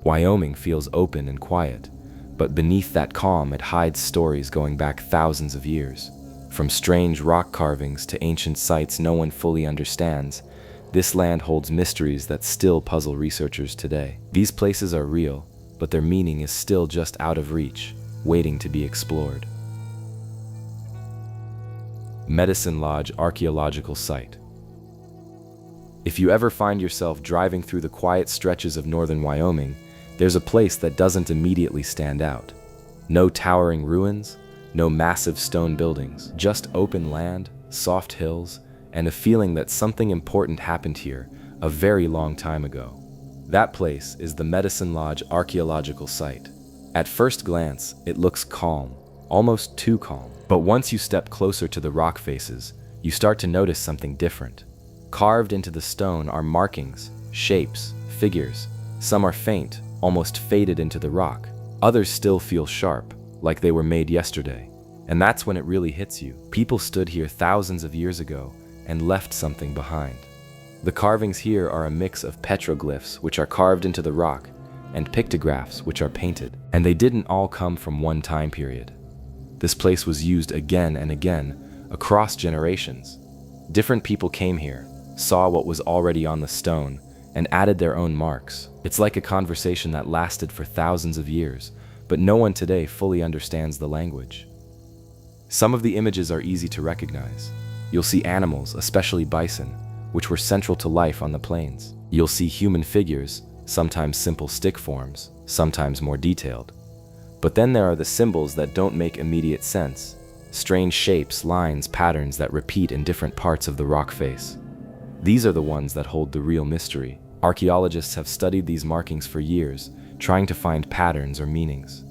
Wyoming feels open and quiet, but beneath that calm it hides stories going back thousands of years. From strange rock carvings to ancient sites no one fully understands, this land holds mysteries that still puzzle researchers today. These places are real, but their meaning is still just out of reach, waiting to be explored. Medicine Lodge Archaeological Site. If you ever find yourself driving through the quiet stretches of northern Wyoming, there's a place that doesn't immediately stand out. No towering ruins, no massive stone buildings, just open land, soft hills, and a feeling that something important happened here a very long time ago. That place is the Medicine Lodge Archaeological Site. At first glance, it looks calm, almost too calm. But once you step closer to the rock faces, you start to notice something different. Carved into the stone are markings, shapes, figures. Some are faint, almost faded into the rock. Others still feel sharp, like they were made yesterday. And that's when it really hits you. People stood here thousands of years ago and left something behind. The carvings here are a mix of petroglyphs, which are carved into the rock, and pictographs, which are painted. And they didn't all come from one time period. This place was used again and again, across generations. Different people came here, saw what was already on the stone, and added their own marks. It's like a conversation that lasted for thousands of years, but no one today fully understands the language. Some of the images are easy to recognize. You'll see animals, especially bison, which were central to life on the plains. You'll see human figures, sometimes simple stick forms, sometimes more detailed. But then there are the symbols that don't make immediate sense. Strange shapes, lines, patterns that repeat in different parts of the rock face. These are the ones that hold the real mystery. Archaeologists have studied these markings for years, trying to find patterns or meanings.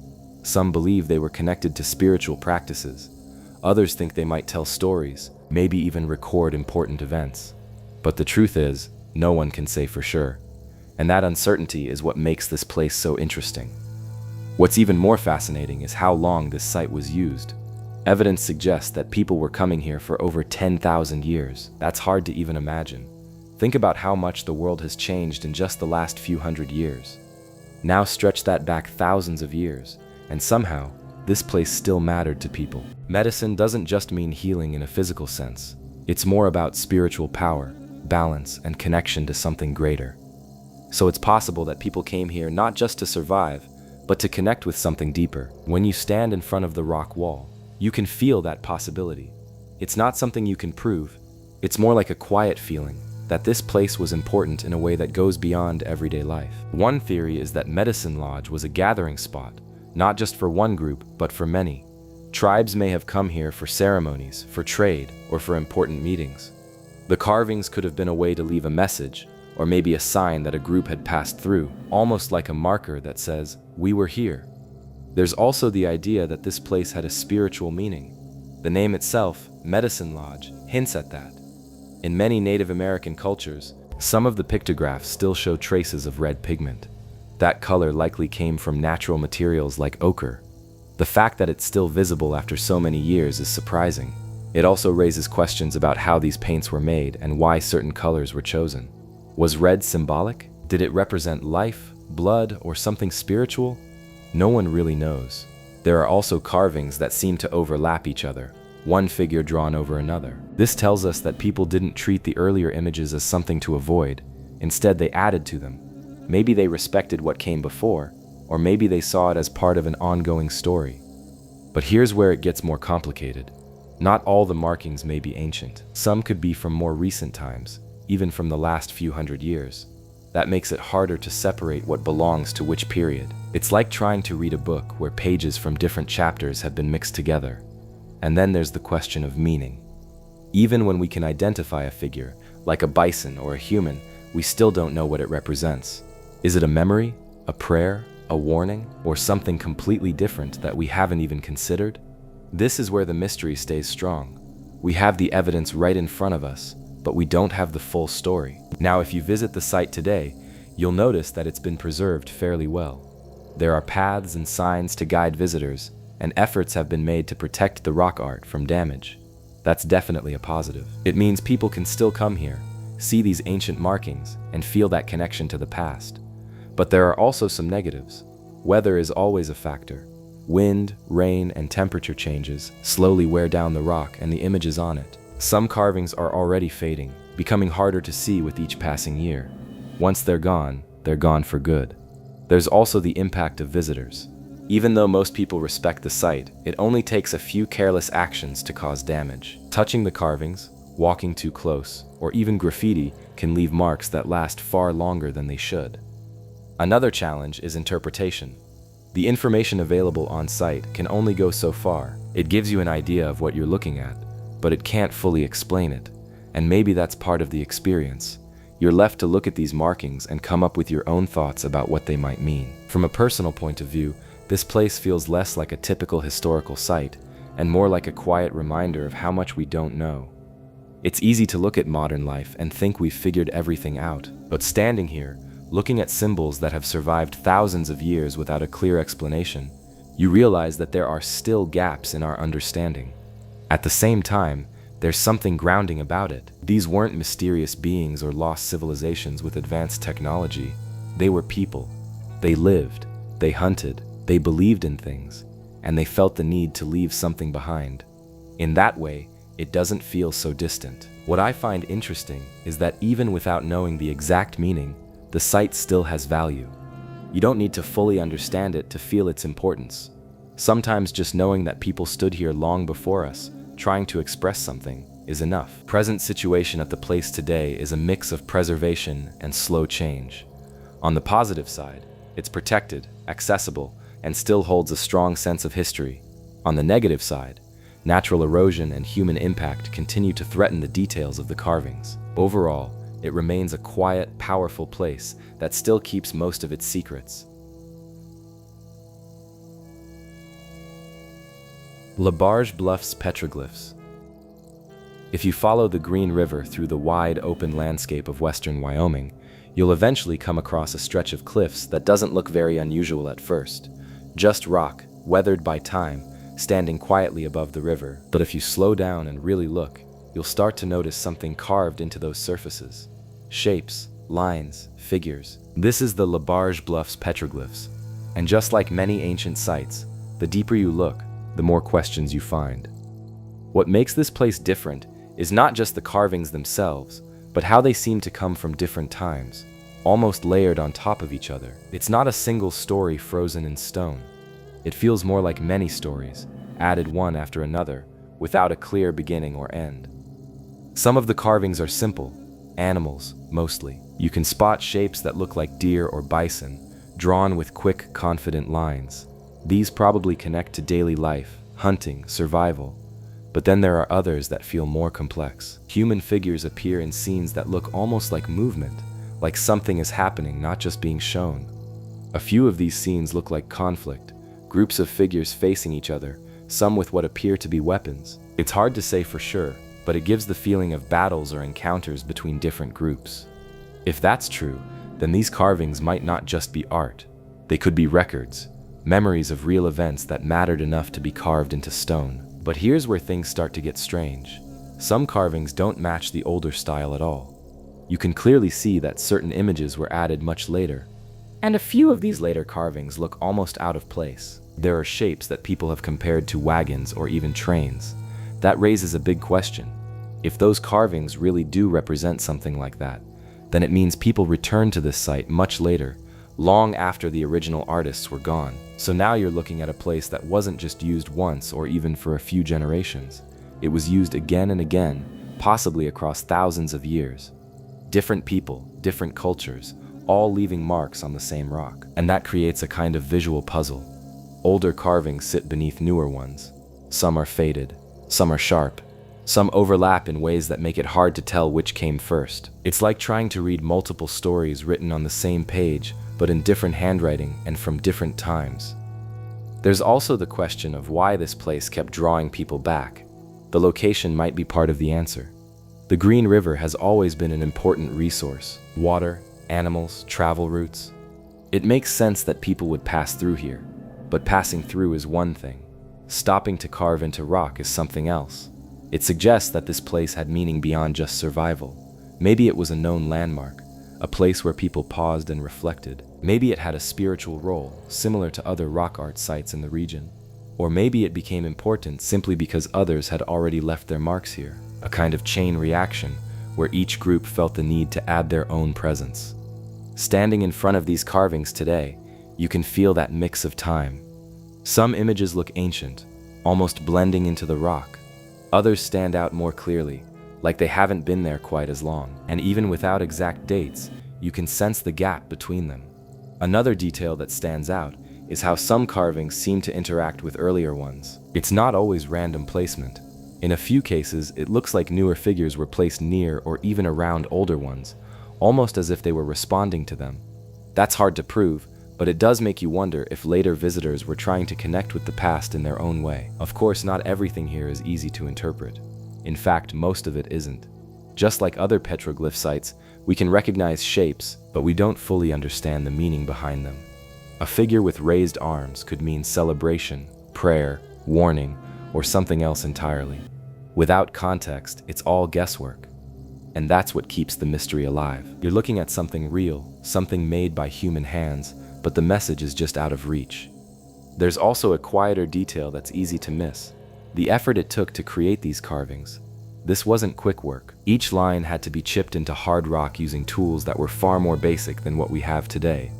Some believe they were connected to spiritual practices. Others think they might tell stories, maybe even record important events. But the truth is, no one can say for sure. And that uncertainty is what makes this place so interesting. What's even more fascinating is how long this site was used. Evidence suggests that people were coming here for over 10,000 years. That's hard to even imagine. Think about how much the world has changed in just the last few hundred years. Now stretch that back thousands of years, and somehow, this place still mattered to people. Medicine doesn't just mean healing in a physical sense. It's more about spiritual power, balance, and connection to something greater. So it's possible that people came here not just to survive, but to connect with something deeper. When you stand in front of the rock wall, you can feel that possibility. It's not something you can prove. It's more like a quiet feeling that this place was important in a way that goes beyond everyday life. One theory is that Medicine Lodge was a gathering spot, not just for one group, but for many. Tribes may have come here for ceremonies, for trade, or for important meetings. The carvings could have been a way to leave a message, or maybe a sign that a group had passed through, almost like a marker that says, "We were here." There's also the idea that this place had a spiritual meaning. The name itself, Medicine Lodge, hints at that. In many Native American cultures, some of the pictographs still show traces of red pigment. That color likely came from natural materials like ochre. The fact that it's still visible after so many years is surprising. It also raises questions about how these paints were made and why certain colors were chosen. Was red symbolic? Did it represent life, blood, or something spiritual? No one really knows. There are also carvings that seem to overlap each other, one figure drawn over another. This tells us that people didn't treat the earlier images as something to avoid. Instead, they added to them. Maybe they respected what came before, or maybe they saw it as part of an ongoing story. But here's where it gets more complicated. Not all the markings may be ancient. Some could be from more recent times, even from the last few hundred years. That makes it harder to separate what belongs to which period. It's like trying to read a book where pages from different chapters have been mixed together. And then there's the question of meaning. Even when we can identify a figure, like a bison or a human, we still don't know what it represents. Is it a memory, a prayer, a warning, or something completely different that we haven't even considered? This is where the mystery stays strong. We have the evidence right in front of us, but we don't have the full story. Now, if you visit the site today, you'll notice that it's been preserved fairly well. There are paths and signs to guide visitors, and efforts have been made to protect the rock art from damage. That's definitely a positive. It means people can still come here, see these ancient markings, and feel that connection to the past. But there are also some negatives. Weather is always a factor. Wind, rain, and temperature changes slowly wear down the rock and the images on it. Some carvings are already fading, becoming harder to see with each passing year. Once they're gone for good. There's also the impact of visitors. Even though most people respect the site, it only takes a few careless actions to cause damage. Touching the carvings, walking too close, or even graffiti can leave marks that last far longer than they should. Another challenge is interpretation. The information available on site can only go so far. It gives you an idea of what you're looking at, but it can't fully explain it. And maybe that's part of the experience. You're left to look at these markings and come up with your own thoughts about what they might mean. From a personal point of view, this place feels less like a typical historical site and more like a quiet reminder of how much we don't know. It's easy to look at modern life and think we've figured everything out, but standing here, looking at symbols that have survived thousands of years without a clear explanation, you realize that there are still gaps in our understanding. At the same time, there's something grounding about it. These weren't mysterious beings or lost civilizations with advanced technology. They were people. They lived, they hunted, they believed in things, and they felt the need to leave something behind. In that way, it doesn't feel so distant. What I find interesting is that even without knowing the exact meaning, the site still has value. You don't need to fully understand it to feel its importance. Sometimes just knowing that people stood here long before us, trying to express something, is enough. Present situation at the place today is a mix of preservation and slow change. On the positive side, it's protected, accessible, and still holds a strong sense of history. On the negative side, natural erosion and human impact continue to threaten the details of the carvings. Overall, it remains a quiet, powerful place that still keeps most of its secrets. LaBarge Bluffs Petroglyphs. If you follow the Green River through the wide, open landscape of western Wyoming, you'll eventually come across a stretch of cliffs that doesn't look very unusual at first. Just rock, weathered by time, standing quietly above the river. But if you slow down and really look, you'll start to notice something carved into those surfaces. Shapes, lines, figures. This is the LaBarge Bluffs Petroglyphs. And just like many ancient sites, the deeper you look, the more questions you find. What makes this place different is not just the carvings themselves, but how they seem to come from different times, almost layered on top of each other. It's not a single story frozen in stone. It feels more like many stories, added one after another, without a clear beginning or end. Some of the carvings are simple, animals, mostly. You can spot shapes that look like deer or bison, drawn with quick, confident lines. These probably connect to daily life, hunting, survival. But then there are others that feel more complex. Human figures appear in scenes that look almost like movement, like something is happening, not just being shown. A few of these scenes look like conflict, groups of figures facing each other, some with what appear to be weapons. It's hard to say for sure, but it gives the feeling of battles or encounters between different groups. If that's true, then these carvings might not just be art. They could be records, memories of real events that mattered enough to be carved into stone. But here's where things start to get strange. Some carvings don't match the older style at all. You can clearly see that certain images were added much later. And a few of these later carvings look almost out of place. There are shapes that people have compared to wagons or even trains. That raises a big question. If those carvings really do represent something like that, then it means people returned to this site much later, long after the original artists were gone. So now you're looking at a place that wasn't just used once or even for a few generations. It was used again and again, possibly across thousands of years. Different people, different cultures, all leaving marks on the same rock. And that creates a kind of visual puzzle. Older carvings sit beneath newer ones. Some are faded, some are sharp, some overlap in ways that make it hard to tell which came first. It's like trying to read multiple stories written on the same page, but in different handwriting and from different times. There's also the question of why this place kept drawing people back. The location might be part of the answer. The Green River has always been an important resource. Water, animals, travel routes. It makes sense that people would pass through here, but passing through is one thing. Stopping to carve into rock is something else. It suggests that this place had meaning beyond just survival. Maybe it was a known landmark, a place where people paused and reflected, Maybe it had a spiritual role, similar to other rock art sites in the region. Or maybe it became important simply because others had already left their marks here, a kind of chain reaction where each group felt the need to add their own presence. Standing in front of these carvings today, you can feel that mix of time. Some images look ancient, almost blending into the rock. Others stand out more clearly, like they haven't been there quite as long. And even without exact dates, you can sense the gap between them. Another detail that stands out is how some carvings seem to interact with earlier ones. It's not always random placement. In a few cases, it looks like newer figures were placed near or even around older ones, almost as if they were responding to them. That's hard to prove, but it does make you wonder if later visitors were trying to connect with the past in their own way. Of course, not everything here is easy to interpret. In fact, most of it isn't. Just like other petroglyph sites, we can recognize shapes, but we don't fully understand the meaning behind them. A figure with raised arms could mean celebration, prayer, warning, or something else entirely. Without context, it's all guesswork. And that's what keeps the mystery alive. You're looking at something real, something made by human hands, but the message is just out of reach. There's also a quieter detail that's easy to miss: the effort it took to create these carvings. This wasn't quick work. Each line had to be chipped into hard rock using tools that were far more basic than what we have today.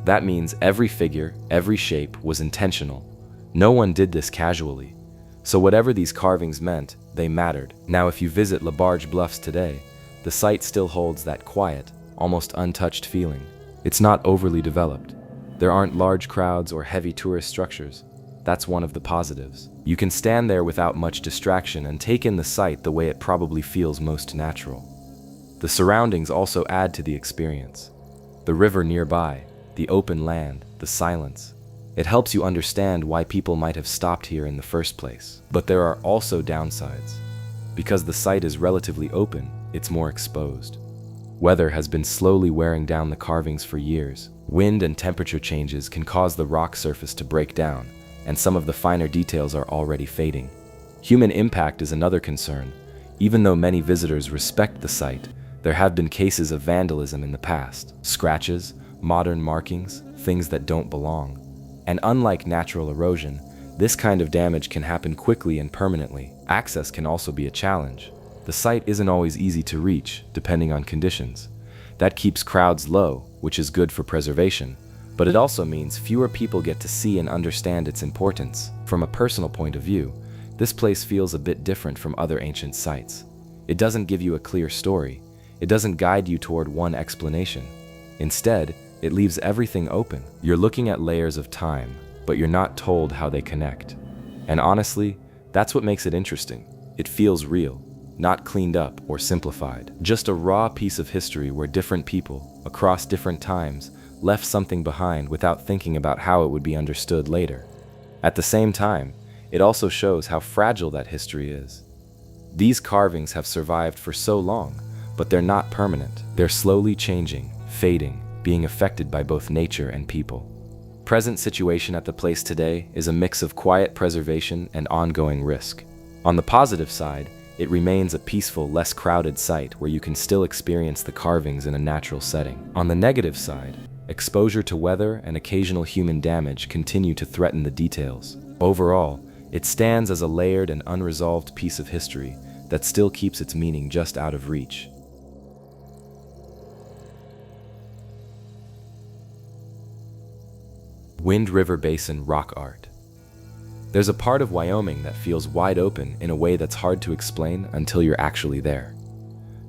That means every figure, every shape was intentional. No one did this casually. So whatever these carvings meant, they mattered. Now, if you visit LaBarge Bluffs today, the site still holds that quiet, almost untouched feeling. It's not overly developed. There aren't large crowds or heavy tourist structures. That's one of the positives. You can stand there without much distraction and take in the site the way it probably feels most natural. The surroundings also add to the experience. The river nearby, the open land, the silence. It helps you understand why people might have stopped here in the first place. But there are also downsides. Because the site is relatively open, it's more exposed. Weather has been slowly wearing down the carvings for years. Wind and temperature changes can cause the rock surface to break down, and some of the finer details are already fading. Human impact is another concern. Even though many visitors respect the site, there have been cases of vandalism in the past. Scratches, modern markings, things that don't belong. And unlike natural erosion, this kind of damage can happen quickly and permanently. Access can also be a challenge. The site isn't always easy to reach, depending on conditions. That keeps crowds low, which is good for preservation, but it also means fewer people get to see and understand its importance. From a personal point of view, this place feels a bit different from other ancient sites. It doesn't give you a clear story. It doesn't guide you toward one explanation. Instead, it leaves everything open. You're looking at layers of time, but you're not told how they connect. And honestly, that's what makes it interesting. It feels real, not cleaned up or simplified. Just a raw piece of history where different people, across different times, left something behind without thinking about how it would be understood later. At the same time, it also shows how fragile that history is. These carvings have survived for so long, but they're not permanent. They're slowly changing, fading, being affected by both nature and people. Present situation at the place today is a mix of quiet preservation and ongoing risk. On the positive side, it remains a peaceful, less crowded site where you can still experience the carvings in a natural setting. On the negative side, exposure to weather and occasional human damage continue to threaten the details. Overall, it stands as a layered and unresolved piece of history that still keeps its meaning just out of reach. Wind River Basin rock art. There's a part of Wyoming that feels wide open in a way that's hard to explain until you're actually there.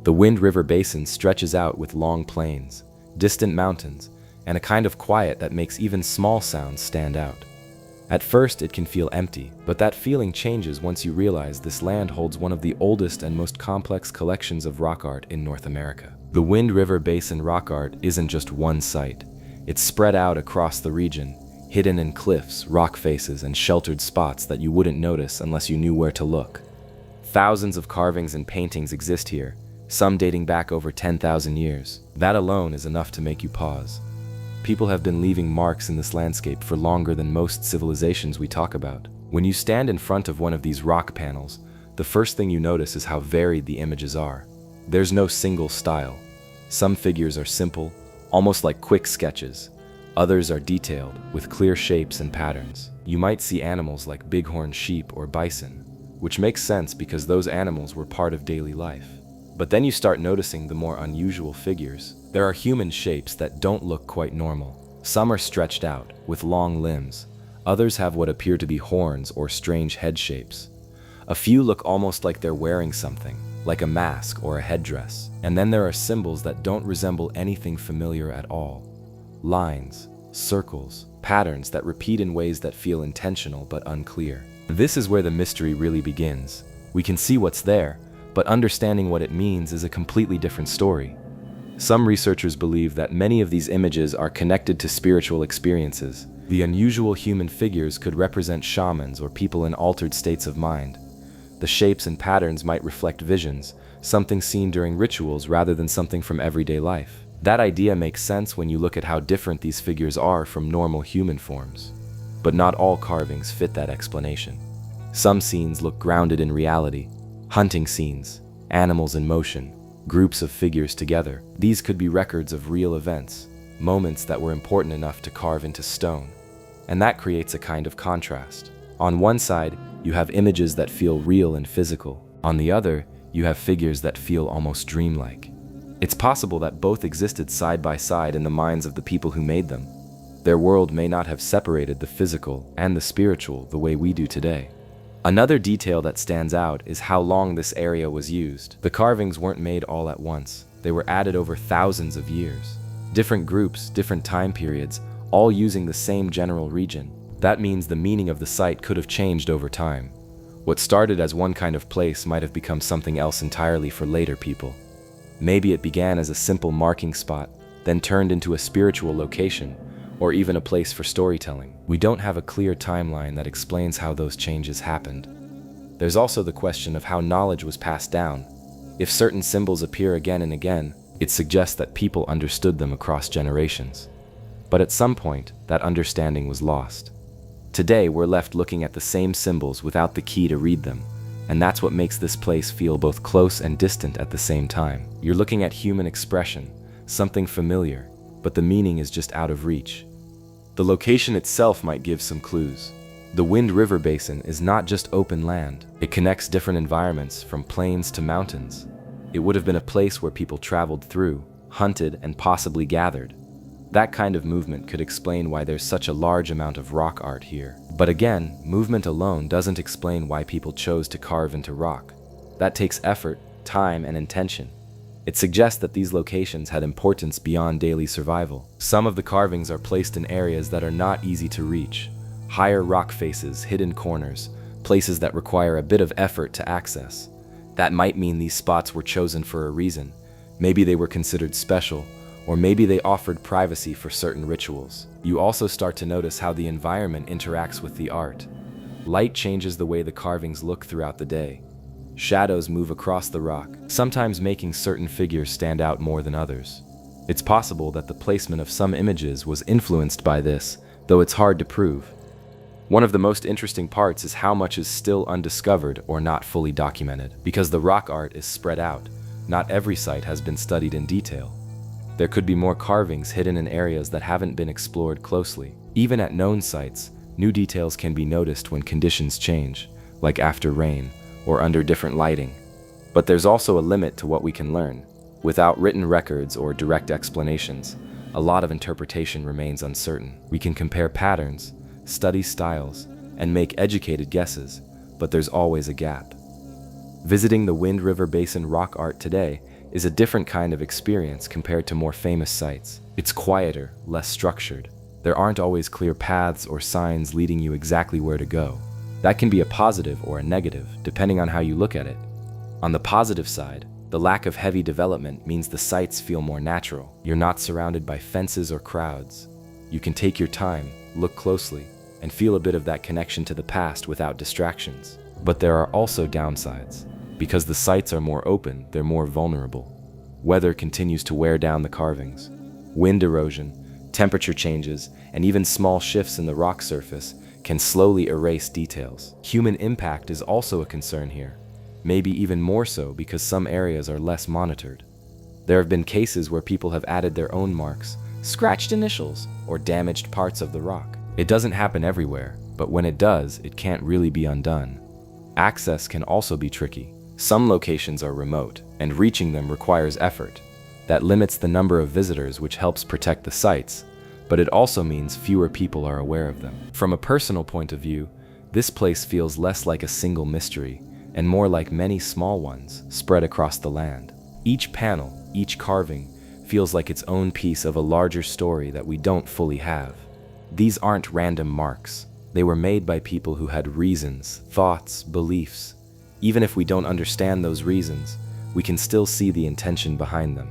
The Wind River Basin stretches out with long plains, distant mountains, and a kind of quiet that makes even small sounds stand out. At first, it can feel empty, but that feeling changes once you realize this land holds one of the oldest and most complex collections of rock art in North America. The Wind River Basin rock art isn't just one site. It's spread out across the region, hidden in cliffs, rock faces, and sheltered spots that you wouldn't notice unless you knew where to look. Thousands of carvings and paintings exist here, some dating back over 10,000 years. That alone is enough to make you pause. People have been leaving marks in this landscape for longer than most civilizations we talk about. When you stand in front of one of these rock panels, the first thing you notice is how varied the images are. There's no single style. Some figures are simple, almost like quick sketches. Others are detailed, with clear shapes and patterns. You might see animals like bighorn sheep or bison, which makes sense because those animals were part of daily life. But then you start noticing the more unusual figures. There are human shapes that don't look quite normal. Some are stretched out, with long limbs. Others have what appear to be horns or strange head shapes. A few look almost like they're wearing something, like a mask or a headdress. And then there are symbols that don't resemble anything familiar at all. Lines, circles, patterns that repeat in ways that feel intentional but unclear. This is where the mystery really begins. We can see what's there, but understanding what it means is a completely different story. Some researchers believe that many of these images are connected to spiritual experiences. The unusual human figures could represent shamans or people in altered states of mind. The shapes and patterns might reflect visions, something seen during rituals rather than something from everyday life. That idea makes sense when you look at how different these figures are from normal human forms. But not all carvings fit that explanation. Some scenes look grounded in reality. Hunting scenes, animals in motion, groups of figures together. These could be records of real events, moments that were important enough to carve into stone. And that creates a kind of contrast. On one side, you have images that feel real and physical. On the other, you have figures that feel almost dreamlike. It's possible that both existed side by side in the minds of the people who made them. Their world may not have separated the physical and the spiritual the way we do today. Another detail that stands out is how long this area was used. The carvings weren't made all at once. They were added over thousands of years. Different groups, different time periods, all using the same general region. That means the meaning of the site could have changed over time. What started as one kind of place might have become something else entirely for later people. Maybe it began as a simple marking spot, then turned into a spiritual location, or even a place for storytelling. We don't have a clear timeline that explains how those changes happened. There's also the question of how knowledge was passed down. If certain symbols appear again and again, it suggests that people understood them across generations. But at some point, that understanding was lost. Today, we're left looking at the same symbols without the key to read them. And that's what makes this place feel both close and distant at the same time. You're looking at human expression, something familiar, but the meaning is just out of reach. The location itself might give some clues. The Wind River Basin is not just open land. It connects different environments from plains to mountains. It would have been a place where people traveled through, hunted, and possibly gathered. That kind of movement could explain why there's such a large amount of rock art here. But again, movement alone doesn't explain why people chose to carve into rock. That takes effort, time, and intention. It suggests that these locations had importance beyond daily survival. Some of the carvings are placed in areas that are not easy to reach. Higher rock faces, hidden corners, places that require a bit of effort to access. That might mean these spots were chosen for a reason. Maybe they were considered special, or maybe they offered privacy for certain rituals. You also start to notice how the environment interacts with the art. Light changes the way the carvings look throughout the day. Shadows move across the rock, sometimes making certain figures stand out more than others. It's possible that the placement of some images was influenced by this, though it's hard to prove. One of the most interesting parts is how much is still undiscovered or not fully documented. Because the rock art is spread out, not every site has been studied in detail. There could be more carvings hidden in areas that haven't been explored closely. Even at known sites, new details can be noticed when conditions change, like after rain or under different lighting. But there's also a limit to what we can learn. Without written records or direct explanations, a lot of interpretation remains uncertain. We can compare patterns, study styles, and make educated guesses, but there's always a gap. Visiting the Wind River Basin rock art today is a different kind of experience compared to more famous sites. It's quieter, less structured. There aren't always clear paths or signs leading you exactly where to go. That can be a positive or a negative, depending on how you look at it. On the positive side, the lack of heavy development means the sites feel more natural. You're not surrounded by fences or crowds. You can take your time, look closely, and feel a bit of that connection to the past without distractions. But there are also downsides. Because the sites are more open, they're more vulnerable. Weather continues to wear down the carvings. Wind erosion, temperature changes, and even small shifts in the rock surface can slowly erase details. Human impact is also a concern here, maybe even more so because some areas are less monitored. There have been cases where people have added their own marks, scratched initials, or damaged parts of the rock. It doesn't happen everywhere, but when it does, it can't really be undone. Access can also be tricky. Some locations are remote, and reaching them requires effort. That limits the number of visitors, which helps protect the sites, but it also means fewer people are aware of them. From a personal point of view, this place feels less like a single mystery and more like many small ones spread across the land. Each panel, each carving, feels like its own piece of a larger story that we don't fully have. These aren't random marks. They were made by people who had reasons, thoughts, beliefs. Even if we don't understand those reasons, we can still see the intention behind them.